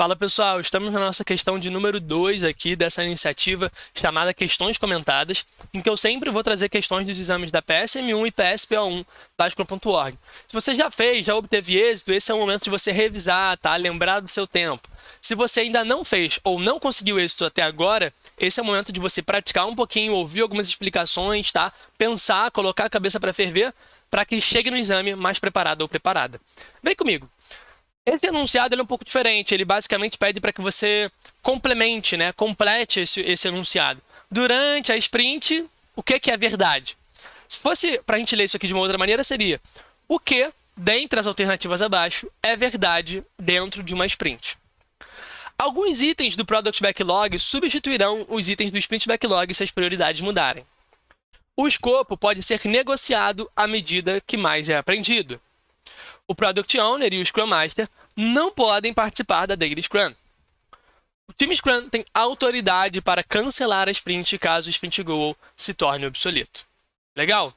Fala pessoal, estamos na nossa questão de número 2 aqui dessa iniciativa chamada Questões Comentadas, em que eu sempre vou trazer questões dos exames da PSM1 e PSPO1 da Scrum.org. Se você já fez, já obteve êxito, esse é o momento de você revisar, tá? Lembrar do seu tempo. Se você ainda não fez ou não conseguiu êxito até agora, esse é o momento de você praticar um pouquinho, ouvir algumas explicações, tá? Pensar, colocar a cabeça para ferver, para que chegue no exame mais preparado ou preparada. Vem comigo. Esse enunciado ele é um pouco diferente, ele basicamente pede para que você complemente, né? Complete esse enunciado. Durante a sprint, o que é verdade? Se fosse para a gente ler isso aqui de uma outra maneira, seria o que, dentre as alternativas abaixo, é verdade dentro de uma sprint. Alguns itens do Product Backlog substituirão os itens do Sprint Backlog se as prioridades mudarem. O escopo pode ser negociado à medida que mais é aprendido. O Product Owner e o Scrum Master não podem participar da Daily Scrum. O time Scrum tem autoridade para cancelar a sprint caso o sprint goal se torne obsoleto. Legal?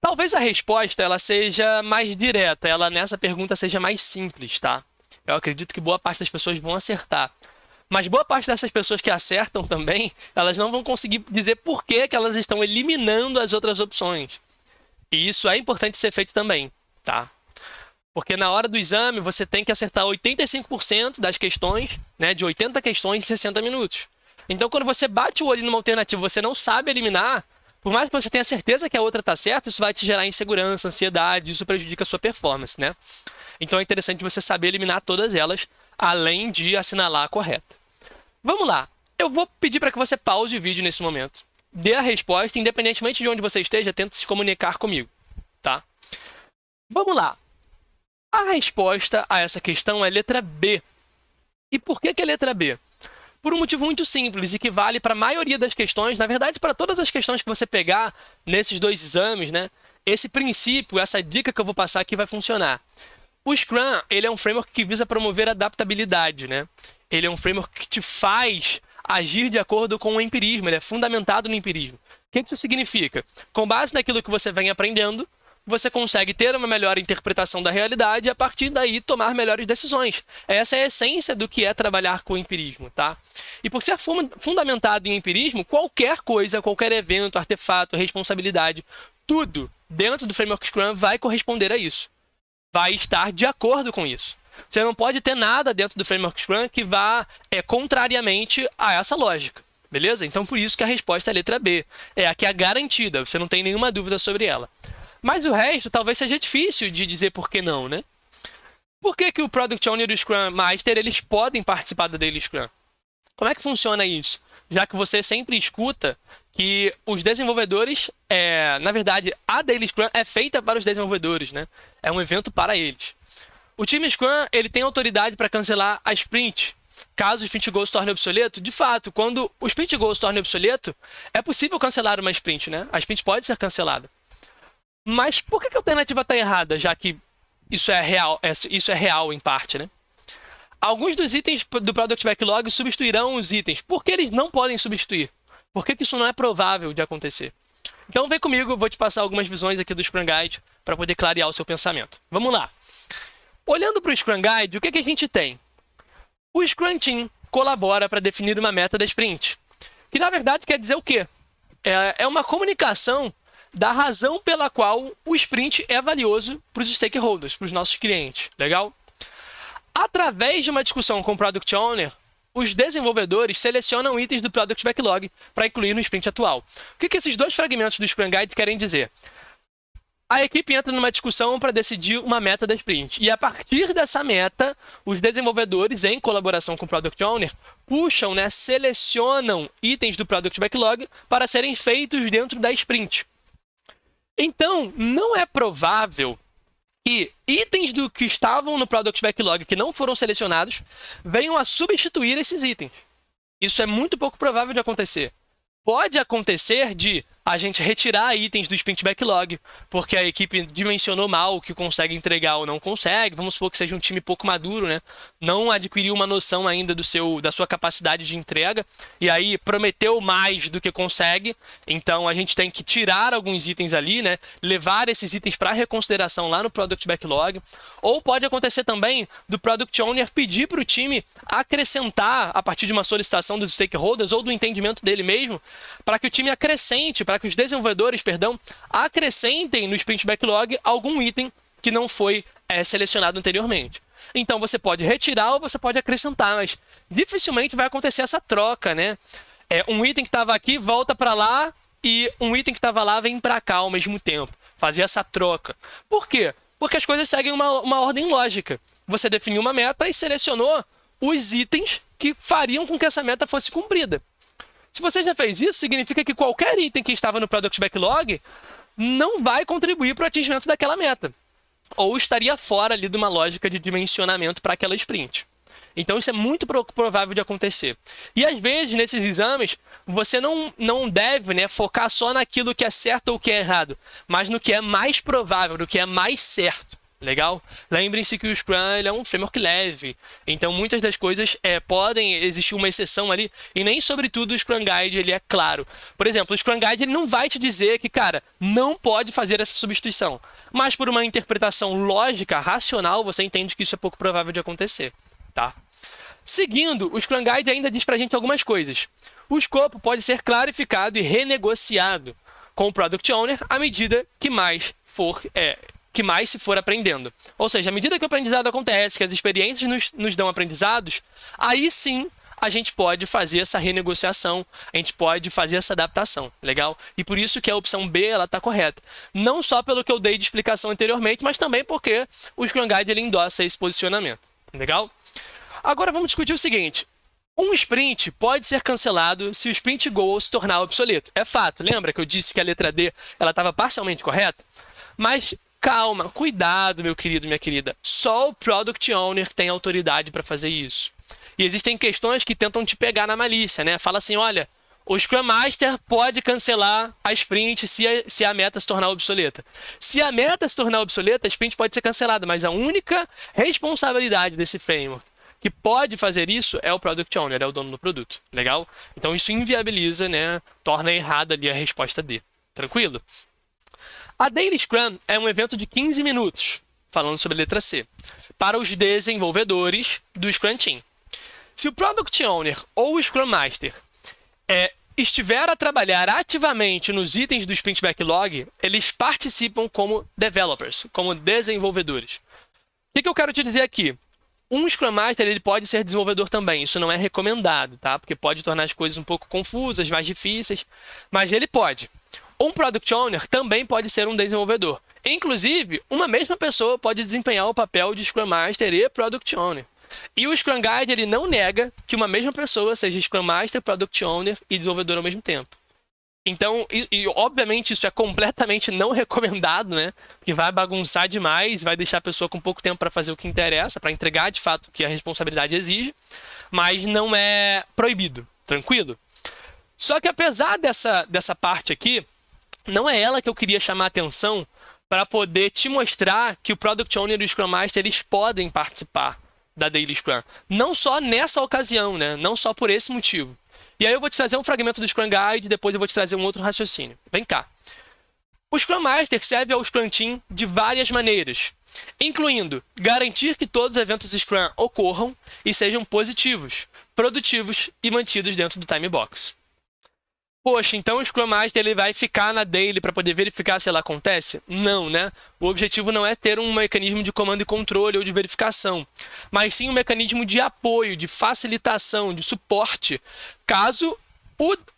Talvez a resposta ela seja mais direta, ela nessa pergunta seja mais simples, tá? Eu acredito que boa parte das pessoas vão acertar. Mas boa parte dessas pessoas que acertam também, elas não vão conseguir dizer por que elas estão eliminando as outras opções. E isso é importante ser feito também, tá? Porque na hora do exame, você tem que acertar 85% das questões, né, de 80 questões em 60 minutos. Então, quando você bate o olho numa alternativa e você não sabe eliminar, por mais que você tenha certeza que a outra está certa, isso vai te gerar insegurança, ansiedade, isso prejudica a sua performance, né? Então, é interessante você saber eliminar todas elas, além de assinalar a correta. Vamos lá. Eu vou pedir para que você pause o vídeo nesse momento. Dê a resposta, independentemente de onde você esteja, tente se comunicar comigo, tá? Vamos lá. A resposta a essa questão é letra B. E por que é letra B? Por um motivo muito simples e que vale para a maioria das questões, na verdade, para todas as questões que você pegar nesses dois exames, né? Esse princípio, essa dica que eu vou passar aqui vai funcionar. O Scrum, ele é um framework que visa promover adaptabilidade, né? Ele é um framework que te faz agir de acordo com o empirismo, ele é fundamentado no empirismo. O que isso significa? Com base naquilo que você vem aprendendo, você consegue ter uma melhor interpretação da realidade e, a partir daí, tomar melhores decisões. Essa é a essência do que é trabalhar com o empirismo, tá? E por ser fundamentado em empirismo, qualquer coisa, qualquer evento, artefato, responsabilidade, tudo dentro do framework Scrum vai corresponder a isso. Vai estar de acordo com isso. Você não pode ter nada dentro do framework Scrum que vá contrariamente a essa lógica. Beleza? Então, por isso que a resposta é a letra B. É a que é garantida, você não tem nenhuma dúvida sobre ela. Mas o resto talvez seja difícil de dizer por que não, né? Por que o Product Owner e o Scrum Master eles podem participar da Daily Scrum? Como é que funciona isso? Já que você sempre escuta que os desenvolvedores, na verdade, a Daily Scrum é feita para os desenvolvedores, né? É um evento para eles. O time Scrum ele tem autoridade para cancelar a sprint, caso o sprint goal se torne obsoleto. De fato, quando o sprint goal se torne obsoleto, é possível cancelar uma sprint, né? A sprint pode ser cancelada. Mas por que a alternativa está errada, já que isso é real em parte, né? Alguns dos itens do Product Backlog substituirão os itens. Por que eles não podem substituir? Por que isso não é provável de acontecer? Então vem comigo, eu vou te passar algumas visões aqui do Scrum Guide para poder clarear o seu pensamento. Vamos lá. Olhando para o Scrum Guide, o que a gente tem? O Scrum Team colabora para definir uma meta da sprint, que na verdade quer dizer o quê? É uma comunicação da razão pela qual o sprint é valioso para os stakeholders, para os nossos clientes. Legal? Através de uma discussão com o Product Owner, os desenvolvedores selecionam itens do Product Backlog para incluir no sprint atual. O que esses dois fragmentos do Scrum Guide querem dizer? A equipe entra numa discussão para decidir uma meta da sprint. E a partir dessa meta, os desenvolvedores, em colaboração com o Product Owner, puxam, né, selecionam itens do Product Backlog para serem feitos dentro da sprint. Então, não é provável que itens do que estavam no Product Backlog que não foram selecionados venham a substituir esses itens. Isso é muito pouco provável de acontecer. Pode acontecer de a gente retirar itens do sprint backlog, porque a equipe dimensionou mal o que consegue entregar ou não consegue. Vamos supor que seja um time pouco maduro, né? Não adquiriu uma noção ainda da sua capacidade de entrega, e aí prometeu mais do que consegue. Então a gente tem que tirar alguns itens ali, né? Levar esses itens para reconsideração lá no Product Backlog. Ou pode acontecer também do Product Owner pedir para o time acrescentar, a partir de uma solicitação dos stakeholders ou do entendimento dele mesmo, para que o time acrescente, para que os desenvolvedores, perdão, acrescentem no Sprint Backlog algum item que não foi selecionado anteriormente. Então você pode retirar ou você pode acrescentar, mas dificilmente vai acontecer essa troca, né? Um item que estava aqui volta para lá e um item que estava lá vem para cá ao mesmo tempo. Fazer essa troca. Por quê? Porque as coisas seguem uma ordem lógica. Você definiu uma meta e selecionou os itens que fariam com que essa meta fosse cumprida. Se você já fez isso, significa que qualquer item que estava no Product Backlog não vai contribuir para o atingimento daquela meta. Ou estaria fora ali de uma lógica de dimensionamento para aquela sprint. Então isso é muito provável de acontecer. E às vezes, nesses exames, você não deve, né, focar só naquilo que é certo ou que é errado, mas no que é mais provável, no que é mais certo. Legal? Lembrem-se que o Scrum ele é um framework leve, então muitas das coisas podem existir uma exceção ali, e nem sobre tudo o Scrum Guide ele é claro. Por exemplo, o Scrum Guide ele não vai te dizer que, cara, não pode fazer essa substituição, mas por uma interpretação lógica, racional, você entende que isso é pouco provável de acontecer, tá? Seguindo, o Scrum Guide ainda diz pra gente algumas coisas. O escopo pode ser clarificado e renegociado com o Product Owner à medida que mais se for aprendendo. Ou seja, à medida que o aprendizado acontece, que as experiências nos dão aprendizados, aí sim a gente pode fazer essa renegociação, a gente pode fazer essa adaptação, legal? E por isso que a opção B ela está correta. Não só pelo que eu dei de explicação anteriormente, mas também porque o Scrum Guide ele endossa esse posicionamento, legal? Agora vamos discutir o seguinte. Um sprint pode ser cancelado se o sprint goal se tornar obsoleto. É fato, lembra que eu disse que a letra D ela estava parcialmente correta? Mas calma, cuidado, meu querido, minha querida. Só o Product Owner tem autoridade para fazer isso. E existem questões que tentam te pegar na malícia, né? Fala assim, olha, o Scrum Master pode cancelar a sprint se a meta se tornar obsoleta. Se a meta se tornar obsoleta, a sprint pode ser cancelada, mas a única responsabilidade desse framework que pode fazer isso é o Product Owner, é o dono do produto. Legal? Então isso inviabiliza, né? Torna errada ali a resposta D. Tranquilo? A Daily Scrum é um evento de 15 minutos, falando sobre a letra C, para os desenvolvedores do Scrum Team. Se o Product Owner ou o Scrum Master estiver a trabalhar ativamente nos itens do Sprint Backlog, eles participam como developers, como desenvolvedores. O que eu quero te dizer aqui? Um Scrum Master ele pode ser desenvolvedor também, isso não é recomendado, tá? Porque pode tornar as coisas um pouco confusas, mais difíceis, mas ele pode. Um Product Owner também pode ser um desenvolvedor. Inclusive, uma mesma pessoa pode desempenhar o papel de Scrum Master e Product Owner. E o Scrum Guide ele não nega que uma mesma pessoa seja Scrum Master, Product Owner e desenvolvedor ao mesmo tempo. Então, obviamente isso é completamente não recomendado, né? Porque vai bagunçar demais, vai deixar a pessoa com pouco tempo para fazer o que interessa, para entregar de fato o que a responsabilidade exige, mas não é proibido, tranquilo? Só que apesar dessa parte aqui, não é ela que eu queria chamar a atenção para poder te mostrar que o Product Owner e o Scrum Master eles podem participar da Daily Scrum. Não só nessa ocasião, né? Não só por esse motivo. E aí eu vou te trazer um fragmento do Scrum Guide, depois eu vou te trazer um outro raciocínio. Vem cá. O Scrum Master serve ao Scrum Team de várias maneiras, incluindo garantir que todos os eventos Scrum ocorram e sejam positivos, produtivos e mantidos dentro do time box. Poxa, então o Scrum Master ele vai ficar na Daily para poder verificar se ela acontece? Não, né? O objetivo não é ter um mecanismo de comando e controle ou de verificação, mas sim um mecanismo de apoio, de facilitação, de suporte, caso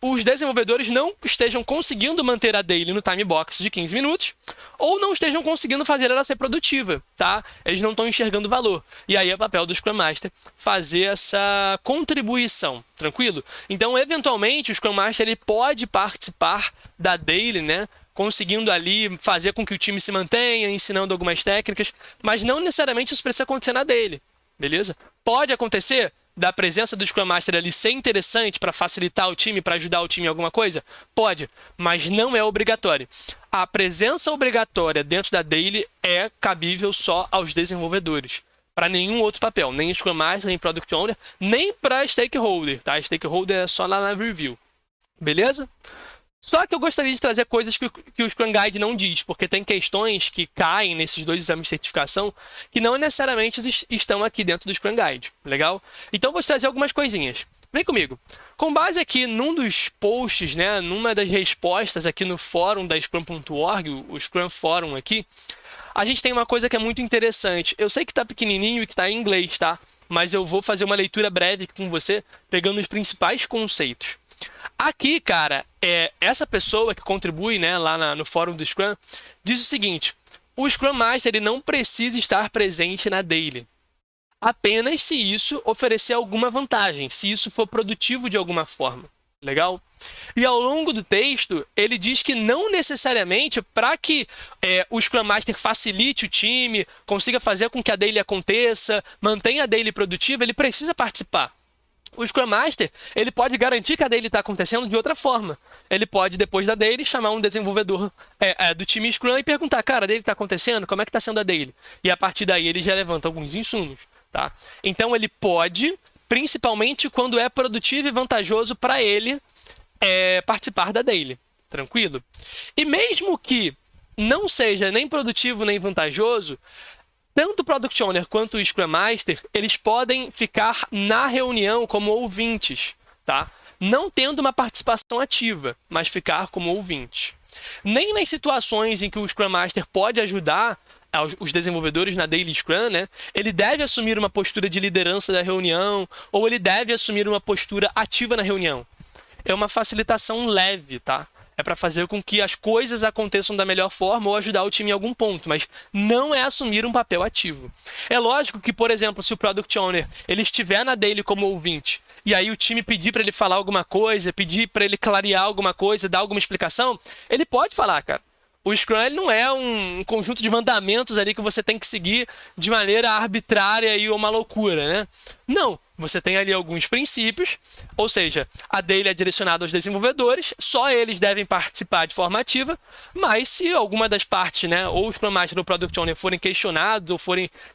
os desenvolvedores não estejam conseguindo manter a Daily no time box de 15 minutos ou não estejam conseguindo fazer ela ser produtiva, tá? Eles não estão enxergando valor. E aí é papel do Scrum Master fazer essa contribuição, tranquilo? Então, eventualmente, o Scrum Master ele pode participar da Daily, né? Conseguindo ali fazer com que o time se mantenha, ensinando algumas técnicas, mas não necessariamente isso precisa acontecer na Daily, beleza? Pode acontecer? da presença do Scrum Master ali ser interessante para facilitar o time, para ajudar o time em alguma coisa? Pode, mas não é obrigatório. A presença obrigatória dentro da Daily é cabível só aos desenvolvedores, para nenhum outro papel, nem Scrum Master, nem Product Owner, nem para Stakeholder, tá? Stakeholder é só lá na Review, beleza? Só que eu gostaria de trazer coisas que o Scrum Guide não diz, porque tem questões que caem nesses dois exames de certificação que não necessariamente estão aqui dentro do Scrum Guide, legal? Então, vou te trazer algumas coisinhas. Vem comigo. Com base aqui num dos posts, né, numa das respostas aqui no fórum da Scrum.org, o Scrum Forum aqui, a gente tem uma coisa que é muito interessante. Eu sei que está pequenininho e que está em inglês, tá? Mas eu vou fazer uma leitura breve com você, pegando os principais conceitos. Aqui, cara, essa pessoa que contribui, né, lá no fórum do Scrum, diz o seguinte: o Scrum Master ele não precisa estar presente na Daily, apenas se isso oferecer alguma vantagem, se isso for produtivo de alguma forma. Legal? E ao longo do texto, ele diz que não necessariamente para que o Scrum Master facilite o time, consiga fazer com que a Daily aconteça, mantenha a Daily produtiva, ele precisa participar. O Scrum Master, ele pode garantir que a Daily está acontecendo de outra forma. Ele pode, depois da Daily, chamar um desenvolvedor do time Scrum e perguntar: cara, a Daily está acontecendo? Como é que está sendo a Daily? E a partir daí ele já levanta alguns insumos, tá? Então ele pode, principalmente quando é produtivo e vantajoso para ele participar da Daily. Tranquilo? E mesmo que não seja nem produtivo nem vantajoso, tanto o Product Owner quanto o Scrum Master, eles podem ficar na reunião como ouvintes, tá? Não tendo uma participação ativa, mas ficar como ouvinte. Nem nas situações em que o Scrum Master pode ajudar os desenvolvedores na Daily Scrum, né? Ele deve assumir uma postura de liderança da reunião, ou ele deve assumir uma postura ativa na reunião. É uma facilitação leve, tá? É para fazer com que as coisas aconteçam da melhor forma ou ajudar o time em algum ponto, mas não é assumir um papel ativo. É lógico que, por exemplo, se o Product Owner ele estiver na Daily como ouvinte, e aí o time pedir para ele falar alguma coisa, pedir para ele clarear alguma coisa, dar alguma explicação, ele pode falar, cara. O Scrum ele não é um conjunto de mandamentos ali que você tem que seguir de maneira arbitrária e uma loucura, né? Não. Você tem ali alguns princípios, ou seja, a Daily é direcionada aos desenvolvedores, só eles devem participar de forma ativa, mas se alguma das partes, né, ou o Scrum Master ou o Product Owner forem questionados ou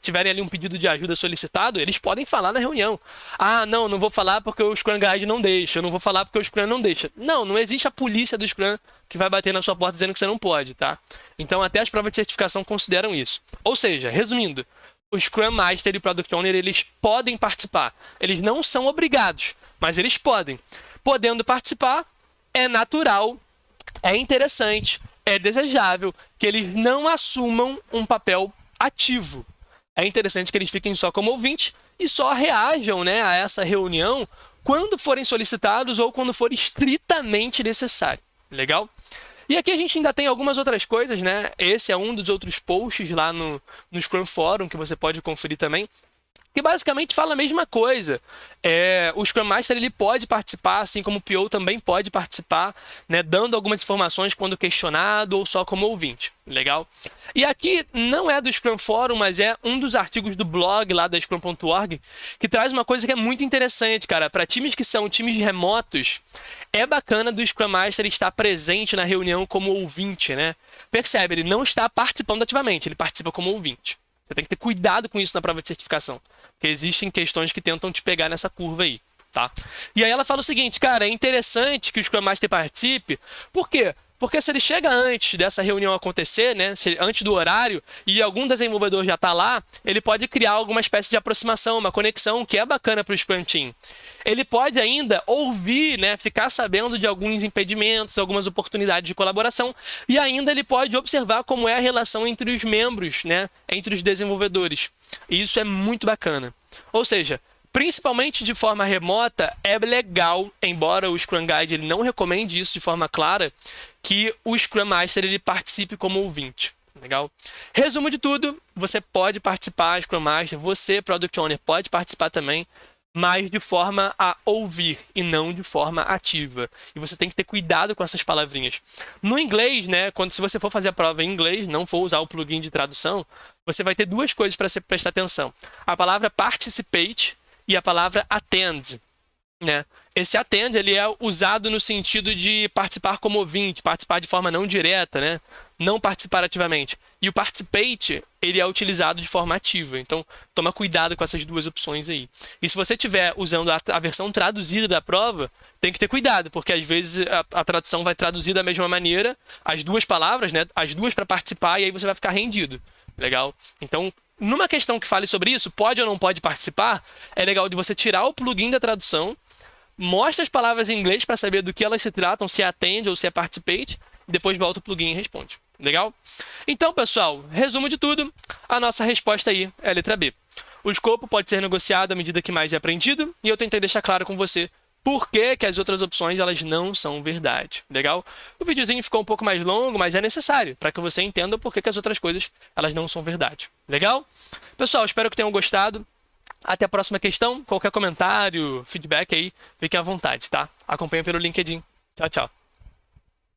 tiverem ali um pedido de ajuda solicitado, eles podem falar na reunião. Ah, não vou falar porque o Scrum Guide não deixa, eu não vou falar porque o Scrum não deixa. Não existe a polícia do Scrum que vai bater na sua porta dizendo que você não pode, tá? Então até as provas de certificação consideram isso. Ou seja, resumindo, o Scrum Master e o Product Owner, eles podem participar. Eles não são obrigados, mas eles podem. Podendo participar, é natural, é interessante, é desejável que eles não assumam um papel ativo. É interessante que eles fiquem só como ouvintes e só reajam, né, a essa reunião quando forem solicitados ou quando for estritamente necessário. Legal? E aqui a gente ainda tem algumas outras coisas, né? Esse é um dos outros posts lá no Scrum Forum, que você pode conferir também, que basicamente fala a mesma coisa. O Scrum Master ele pode participar, assim como o PO também pode participar, né, dando algumas informações quando questionado ou só como ouvinte. Legal? E aqui não é do Scrum Forum, mas é um dos artigos do blog lá da Scrum.org, que traz uma coisa que é muito interessante, cara. Para times que são times remotos, é bacana do Scrum Master estar presente na reunião como ouvinte, né? Percebe, ele não está participando ativamente, ele participa como ouvinte. Você tem que ter cuidado com isso na prova de certificação, porque existem questões que tentam te pegar nessa curva aí, tá? E aí ela fala o seguinte, cara, é interessante que o Scrum Master participe, por quê? Porque se ele chega antes dessa reunião acontecer, né, antes do horário, e algum desenvolvedor já está lá, ele pode criar alguma espécie de aproximação, uma conexão que é bacana para o Scrum Team. Ele pode ainda ouvir, né, ficar sabendo de alguns impedimentos, algumas oportunidades de colaboração, e ainda ele pode observar como é a relação entre os membros, né, entre os desenvolvedores. E isso é muito bacana. Ou seja, principalmente de forma remota, é legal, embora o Scrum Guide ele não recomende isso de forma clara, que o Scrum Master ele participe como ouvinte. Legal? Resumo de tudo, você pode participar, Scrum Master, você, Product Owner, pode participar também, mas de forma a ouvir e não de forma ativa. E você tem que ter cuidado com essas palavrinhas. No inglês, né, se você for fazer a prova em inglês, não for usar o plugin de tradução, você vai ter duas coisas para você prestar atenção. A palavra participate e a palavra attend, né? Esse attend, ele é usado no sentido de participar como ouvinte, participar de forma não direta, né? Não participar ativamente. E o participate, ele é utilizado de forma ativa. Então, toma cuidado com essas duas opções aí. E se você estiver usando a versão traduzida da prova, tem que ter cuidado, porque às vezes a tradução vai traduzir da mesma maneira as duas palavras, né? As duas para participar, e aí você vai ficar rendido. Legal? Então, numa questão que fale sobre isso, pode ou não pode participar, é legal de você tirar o plugin da tradução, mostra as palavras em inglês para saber do que elas se tratam, se é attend ou se é participate, e depois volta o plugin e responde. Legal? Então, pessoal, resumo de tudo, a nossa resposta aí é a letra B. O escopo pode ser negociado à medida que mais é aprendido, e eu tentei deixar claro com você por que as outras opções elas não são verdade. Legal? O videozinho ficou um pouco mais longo, mas é necessário para que você entenda por que as outras coisas elas não são verdade. Legal? Pessoal, espero que tenham gostado. Até a próxima questão. Qualquer comentário, feedback aí, fiquem à vontade, tá? Acompanhe pelo LinkedIn. Tchau, tchau.